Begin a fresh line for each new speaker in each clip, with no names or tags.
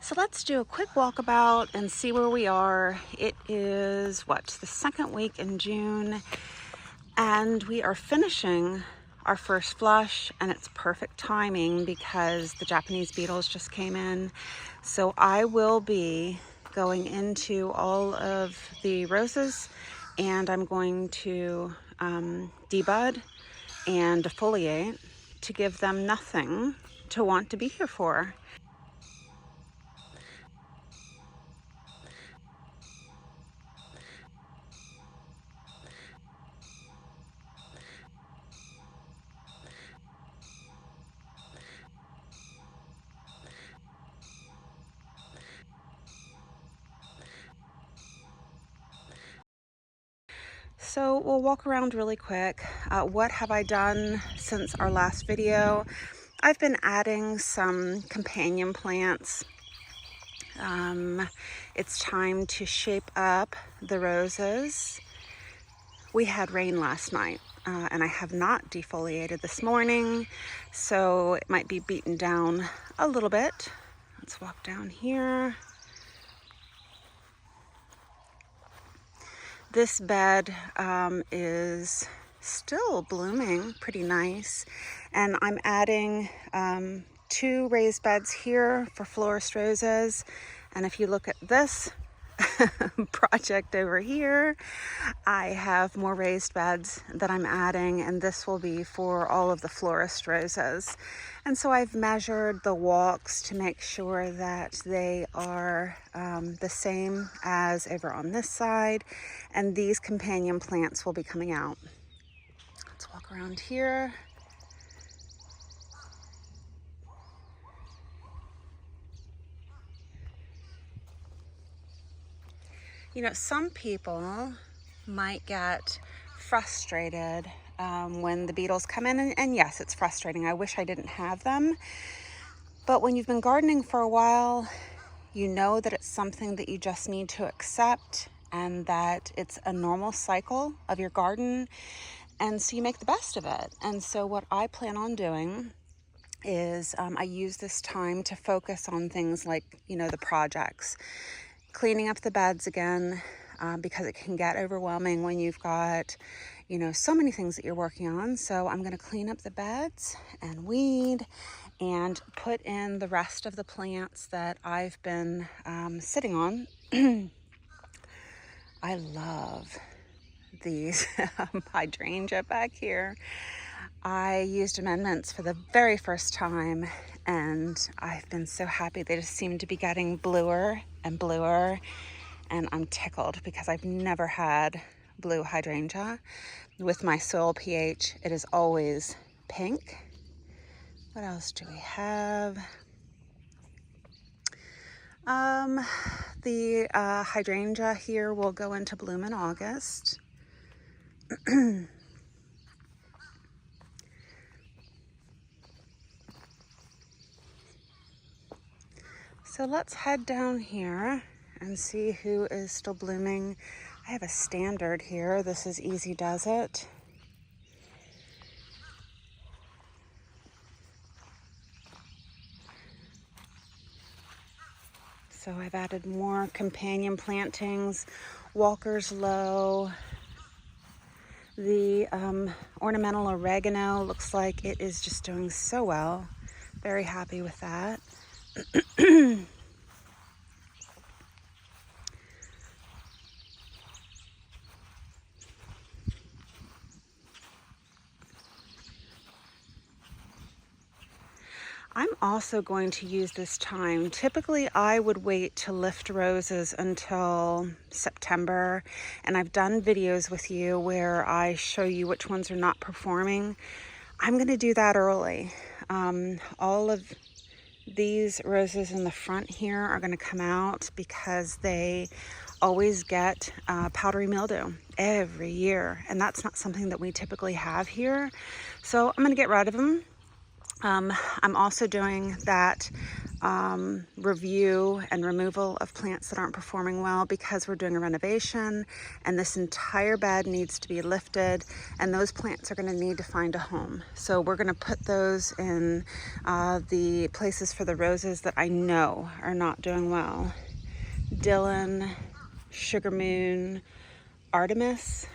So let's do a quick walkabout and see where we are. It is, the second week in June, and we are finishing our first flush, and it's perfect timing because the Japanese beetles just came in. So I will be going into all of the roses, and I'm going to debud and defoliate to give them nothing to want to be here for. So we'll walk around really quick. What have I done since our last video? I've been adding some companion plants. It's time to shape up the roses. We had rain last night, and I have not defoliated this morning, so it might be beaten down a little bit. Let's walk down here. This bed is still blooming pretty nice, and I'm adding 2 raised beds here for florist roses. And if you look at this project over here, I have more raised beds that I'm adding, and this will be for all of the florist roses. And so I've measured the walks to make sure that they are the same as over on this side, and these companion plants will be coming out. Let's walk around here. You know, some people might get frustrated when the beetles come in, and yes, it's frustrating. I wish I didn't have them. But when you've been gardening for a while, you know that it's something that you just need to accept, and that it's a normal cycle of your garden, and so you make the best of it. And so what I plan on doing is I use this time to focus on things like, you know, the projects. Cleaning up the beds again, because it can get overwhelming when you've got, you know, so many things that you're working on. So I'm going to clean up the beds and weed and put in the rest of the plants that I've been sitting on. I love these hydrangea back here. I used amendments for the very first time, and I've been so happy. They just seem to be getting bluer and bluer, and I'm tickled because I've never had blue hydrangea. With my soil pH, it is always pink. What else do we have? The hydrangea here will go into bloom in August. So let's head down here and see who is still blooming. I have a standard here. This is Easy Does It. So I've added more companion plantings. Walker's Low. The ornamental oregano looks like it is just doing so well. Very happy with that. I'm also going to use this time. Typically, I would wait to lift roses until September, and I've done videos with you where I show you which ones are not performing. I'm going to do that early. All of these roses in the front here are going to come out because they always get powdery mildew every year, and that's not something that we typically have here. So I'm going to get rid of them. I'm also doing that review and removal of plants that aren't performing well, because we're doing a renovation and this entire bed needs to be lifted, and those plants are going to need to find a home. So we're going to put those in the places for the roses that I know are not doing well. Dylan, Sugar Moon, Artemis.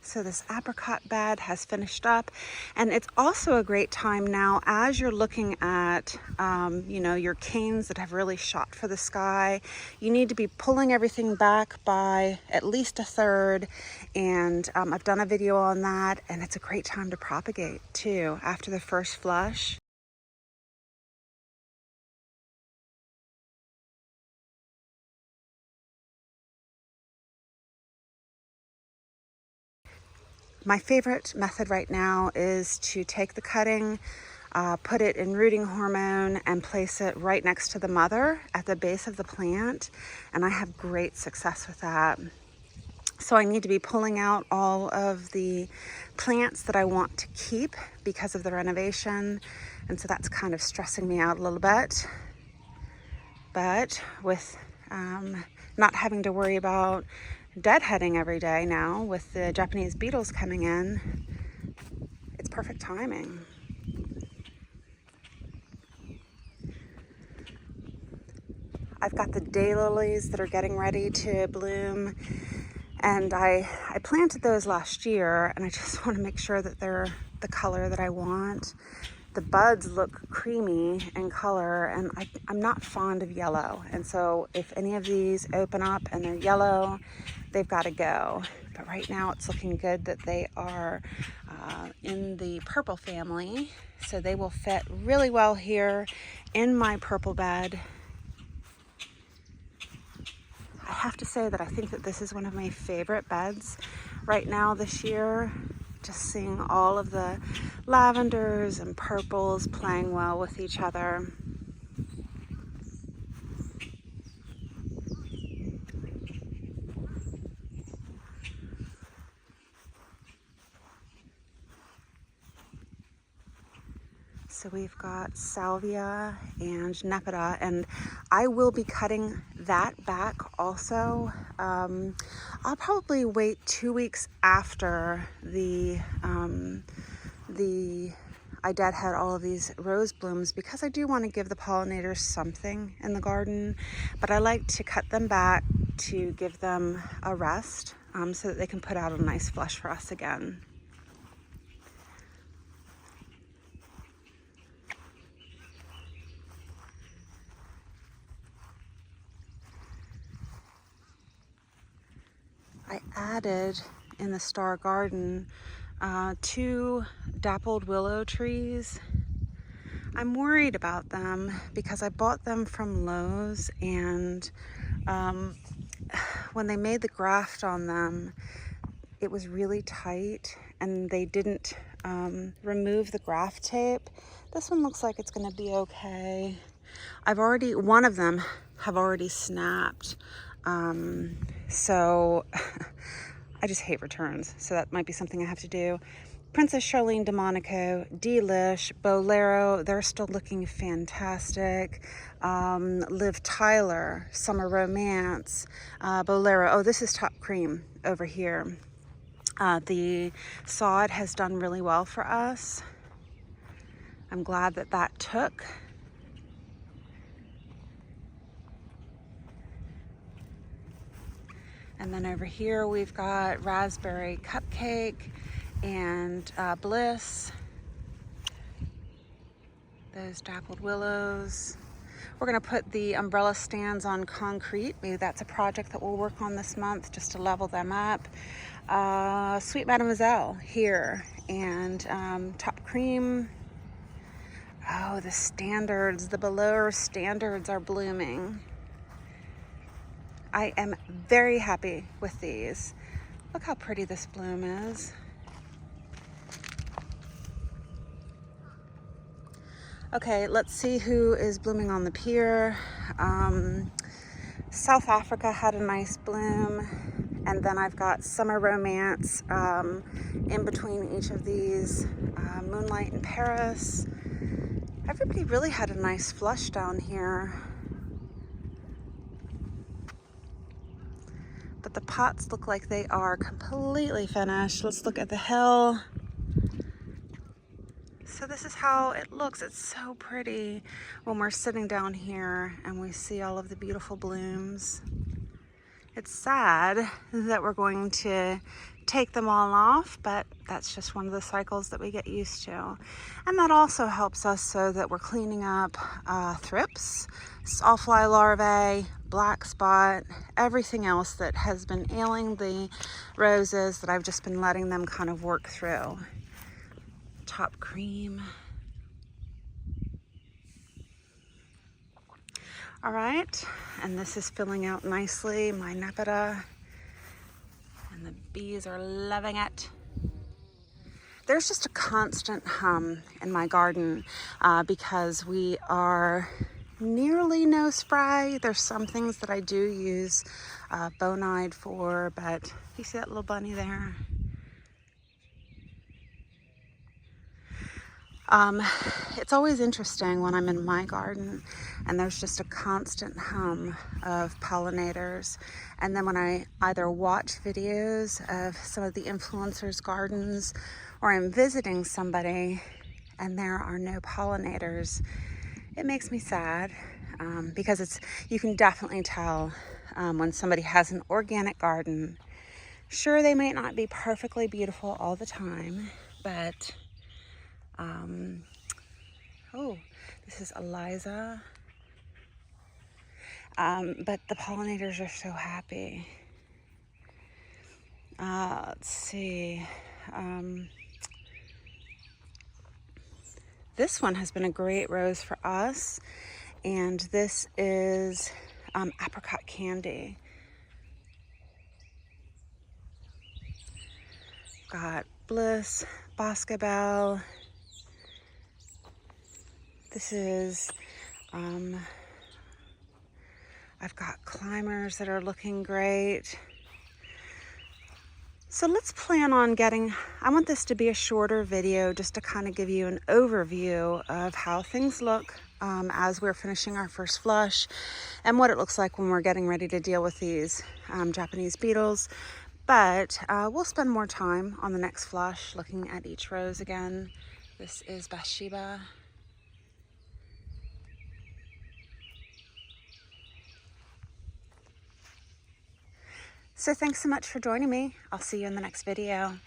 So this apricot bed has finished up, and it's also a great time now as you're looking at, you know, your canes that have really shot for the sky. You need to be pulling everything back by at least a third, and I've done a video on that, and it's a great time to propagate too after the first flush. My favorite method right now is to take the cutting, put it in rooting hormone, and place it right next to the mother at the base of the plant. And I have great success with that. So I need to be pulling out all of the plants that I want to keep because of the renovation. And so that's kind of stressing me out a little bit. But with not having to worry about deadheading every day now with the Japanese beetles coming in, it's perfect timing. I've got the daylilies that are getting ready to bloom, and I planted those last year, and I just want to make sure that they're the color that I want. The buds look creamy in color, and I'm not fond of yellow, and so if any of these open up and they're yellow, they've got to go. But right now it's looking good that they are in the purple family, so they will fit really well here in my purple bed. I have to say that I think that this is one of my favorite beds right now this year. Just seeing all of the lavenders and purples playing well with each other. So we've got salvia and nepeta, and I will be cutting that back also. I'll probably wait 2 weeks after I deadhead all of these rose blooms, because I do want to give the pollinators something in the garden, but I like to cut them back to give them a rest so that they can put out a nice flush for us again. I added in the star garden 2 dappled willow trees. I'm worried about them because I bought them from Lowe's, and when they made the graft on them, it was really tight and they didn't remove the graft tape. This one looks like it's going to be okay. One of them have already snapped. So I just hate returns, so that might be something I have to do. Princess Charlene DeMonico, Delish, Bolero, they're still looking fantastic. Liv Tyler, Summer Romance, Bolero. Oh, this is Top Cream over here. The sod has done really well for us. I'm glad that that took. And then over here we've got Raspberry Cupcake and Bliss. Those dappled willows. We're gonna put the umbrella stands on concrete. Maybe that's a project that we'll work on this month, just to level them up. Sweet Mademoiselle here, and Top Cream. Oh, the standards, the below standards are blooming. I am very happy with these. Look how pretty this bloom is. Okay, let's see who is blooming on the pier. South Africa had a nice bloom, And then I've got Summer Romance in between each of these, Moonlight in Paris. Everybody really had a nice flush down here. But the pots look like they are completely finished. Let's look at the hill. So this is how it looks. It's so pretty when we're sitting down here and we see all of the beautiful blooms. It's sad that we're going to take them all off, but that's just one of the cycles that we get used to. And that also helps us so that we're cleaning up thrips, sawfly larvae, black spot, everything else that has been ailing the roses that I've just been letting them kind of work through. Top cream. All right, and this is filling out nicely, my Nepeta, and the bees are loving it. There's just a constant hum in my garden because we are nearly no spray. There's some things that I do use Bonide for, but you see that little bunny there? It's always interesting when I'm in my garden and there's just a constant hum of pollinators. And then when I either watch videos of some of the influencers' gardens or I'm visiting somebody and there are no pollinators, it makes me sad because you can definitely tell when somebody has an organic garden. Sure, they might not be perfectly beautiful all the time, but oh, this is Eliza. But the pollinators are so happy. Let's see. This one has been a great rose for us, and this is apricot candy. Got Bliss, Boscabelle. This is, I've got climbers that are looking great. So let's plan on I want this to be a shorter video just to kind of give you an overview of how things look as we're finishing our first flush and what it looks like when we're getting ready to deal with these Japanese beetles. But we'll spend more time on the next flush looking at each rose again. This is Bathsheba. So thanks so much for joining me. I'll see you in the next video.